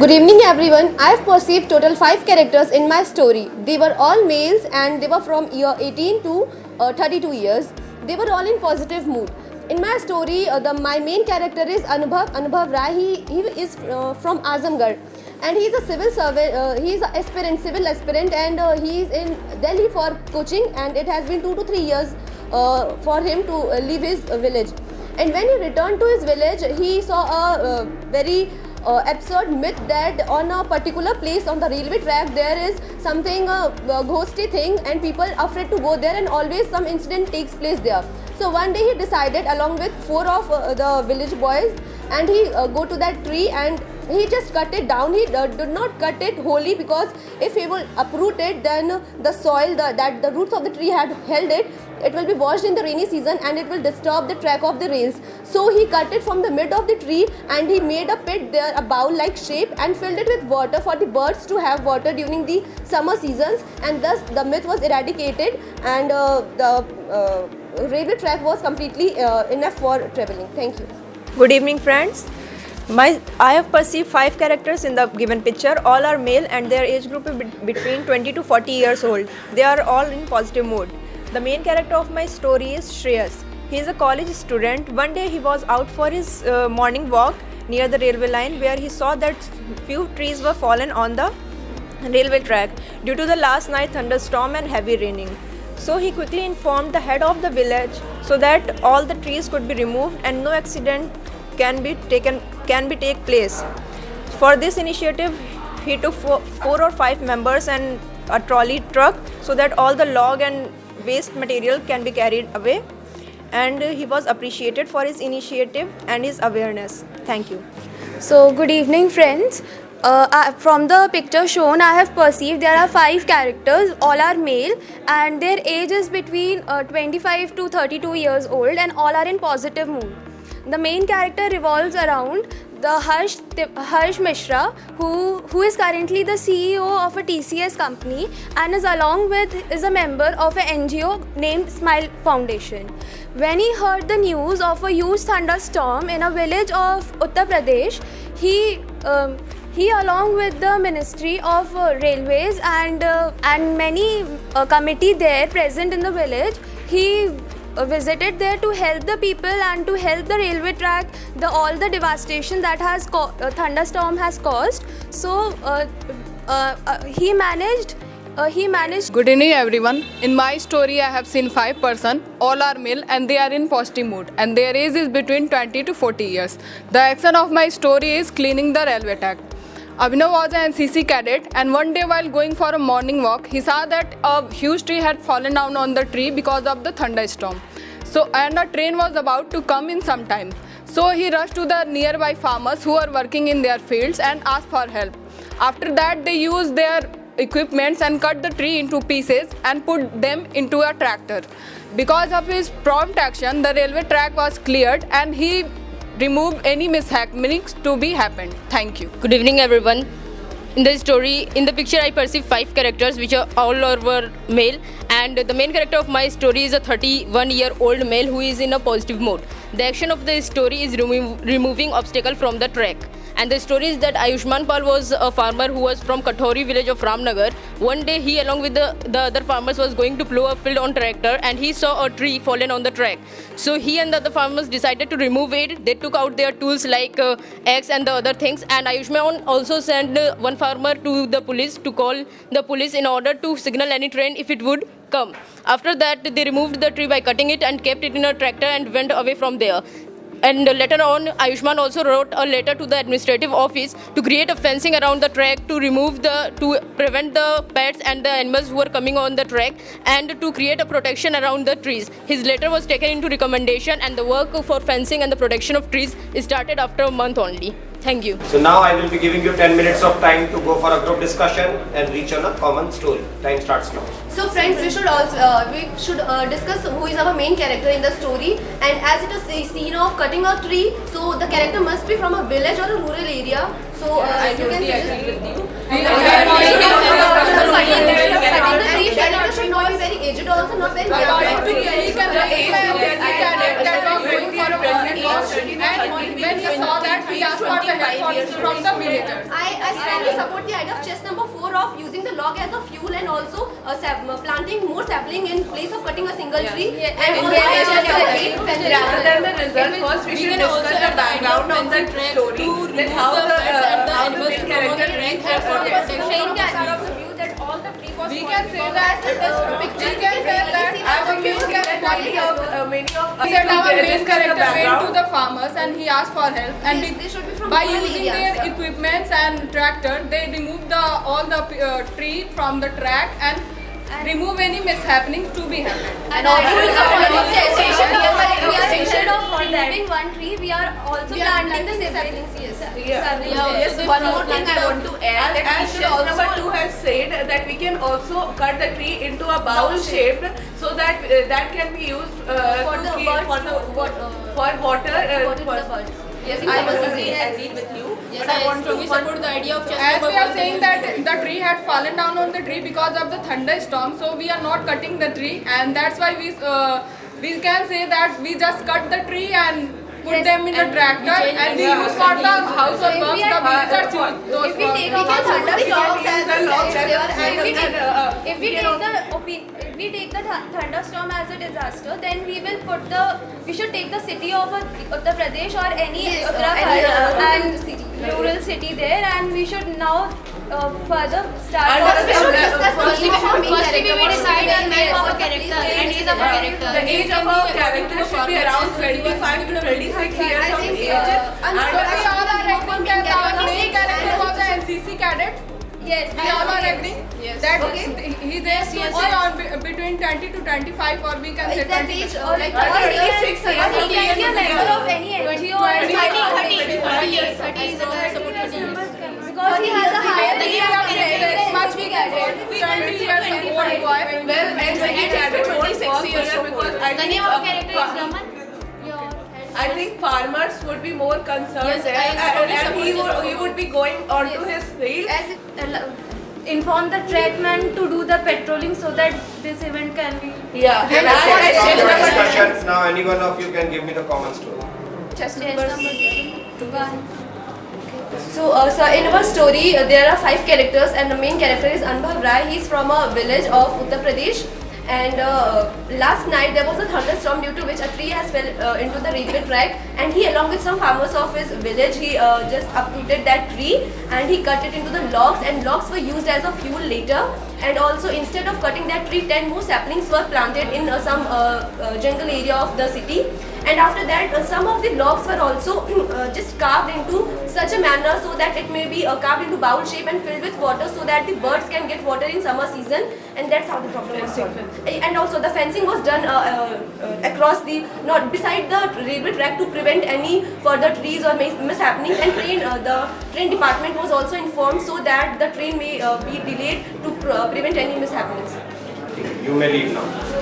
Good evening everyone. I have perceived total 5 characters in my story. They were all males and they were from year 18 to 32 years. They were all in positive mood. In my story, my main character is Anubhav Rai. He is from Azamgarh and he is a civil servant. He is an civil aspirant, and he is in Delhi for coaching, and it has been 2 to 3 years for him to leave his village. And when he returned to his village, he saw a very absurd myth that on a particular place on the railway track there is something ghosty thing, and people are afraid to go there, and always some incident takes place there. So one day he decided along with 4 of the village boys, and he go to that tree and he just cut it down. He did not cut it wholly, because if he will uproot it, then the soil that the roots of the tree had held it will be washed in the rainy season and it will disturb the track of the rails. So he cut it from the mid of the tree and he made a pit there, a bowl like shape, and filled it with water for the birds to have water during the summer seasons, and thus the myth was eradicated, and the railway track was completely enough for traveling. Thank you. Good evening, friends. I have perceived 5 characters in the given picture. All are male and their age group is between 20 to 40 years old. They are all in positive mood. The main character of my story is Shreyas. He is a college student. One day he was out for his morning walk near the railway line, where he saw that few trees were fallen on the railway track due to the last night thunderstorm and heavy raining. So he quickly informed the head of the village so that all the trees could be removed and no accident can take place. For this initiative, he took 4 or 5 members and a trolley truck so that all the log and waste material can be carried away, and he was appreciated for his initiative and his awareness. Thank you. So, good evening, friends. From the picture shown, I have perceived there are 5 characters. All are male and their age is between 25 to 32 years old, and all are in positive mood. The main character revolves around the Harsh Mishra, who is currently the CEO of a TCS company and is a member of an NGO named Smile Foundation. When he heard the news of a huge thunderstorm in a village of Uttar Pradesh, he along with the Ministry of Railways and many committee there present in the village, he visited there to help the people and to help the railway track, all the devastation that thunderstorm has caused. So he managed. Good evening everyone. In my story I have seen 5 persons. All are male and they are in positive mood, and their age is between 20 to 40 years. The action of my story is cleaning the railway track. Abhinav was an NCC cadet, and one day while going for a morning walk, he saw that a huge tree had fallen down on the tree because of the thunderstorm. And a train was about to come in some time. So he rushed to the nearby farmers who are working in their fields and asked for help. After that, they used their equipments and cut the tree into pieces and put them into a tractor. Because of his prompt action, the railway track was cleared and he removed any mishappenings to be happened. Thank you. Good evening everyone. In the picture I perceive 5 characters which are all were male, and the main character of my story is a 31-year-old male who is in a positive mood. The action of the story is removing obstacle from the track. And the story is that Ayushman Pal was a farmer who was from Kathori village of Ramnagar. One day he along with the other farmers was going to plow a field on tractor, and he saw a tree fallen on the track. So he and the other farmers decided to remove it. They took out their tools like axe and the other things, and Ayushman also sent one farmer to the police to call the police in order to signal any train if it would come. After that, they removed the tree by cutting it and kept it in a tractor and went away from there. And later on, Ayushman also wrote a letter to the administrative office to create a fencing around the track to prevent the pets and the animals who were coming on the track, and to create a protection around the trees. His letter was taken into recommendation, and the work for fencing and the protection of trees is started after a month only. Thank you. So now I will be giving you 10 minutes of time to go for a group discussion and reach on a common story. Time starts now. So friends, we should discuss who is our main character in the story, and as it is a scene of cutting a tree, so the character must be from a village or a rural area. So I you can totally agree with you. cutting the tree, character should not not be very aged also, not very young. According to me, he can recognize the cadet that was going for a pregnant watch, and when he saw that, he asked for the help from the villagers. I strongly support the idea of chest number 4 of using the log as a fuel and also planting more sapling in place of cutting a single tree. And also chest number 8 fencing. Rather than the result, first we should discuss the background of the story, then how the main character ranks as for protection. We can say that our main character went to the farmers and he asked for help, and Yes, they should be from by rural using areas. their equipments and tractor, they removed all the tree from the track and remove any mishappening to be happened. And also in the instead of removing one tree, we are also planting the saplings. Yes, one more thing I want to add, that as number 2 has said that we can also cut the tree into a bowl shaped, so that that can be used For the birds for water. to the birds. Yes, I agree with you. Yes, But I I want to strongly support the idea of chest As number we are 1. saying that the tree had fallen down on the tree because of the thunderstorm, so we are not cutting the tree, and that's why we can say that we just cut the tree and put them in a tractor and we use for the household works. The villagers use those If we for take the the logs as a if we take the thunderstorm as a disaster, then we should take the city of Uttar Pradesh or any rural city there, and we should now further start. Firstly, we will decide the name of a character and age of a character. The age of our character should be around 25 to 26 years of age. we all are agreeing that our main character was an NCC cadet. Yes, We all are agreeing that his age should be on between 20 to 25, or we can say 20. Age, or he can be a member of any NGO or 30 years. 30 is support 30 years. because he has a higher age. Much we can say 20 years old boy. Well, NCC cadet 26 years because I The think name of a character is Raman. I think farmers would be more concerned Yes, there, I strongly and support he would be going onto his field. Inform the trackman to do the patrolling so that this event can be. Yeah, and I After the said discussion, now any one of you can give me the common story. So, in our story, there are 5 characters, and the main character is Anubhav Rai. He's from a village of Uttar Pradesh. And last night there was a thunderstorm due to which a tree has fell into the railway track, and he, along with some farmers of his village, he just uprooted that tree and he cut it into the logs, and logs were used as a fuel later. And also, instead of cutting that tree, 10 more saplings were planted in some jungle area of the city. And after that, some of the logs were also just carved into such a manner so that it may be carved into bowl shape and filled with water, so that the birds can get water in summer season, and that's how the problem was solved. And also the fencing was done across the, not beside the railway track, to prevent any further trees or mishappenings. And the train department was also informed so that the train may be delayed to prevent any mishappenings. You may leave now.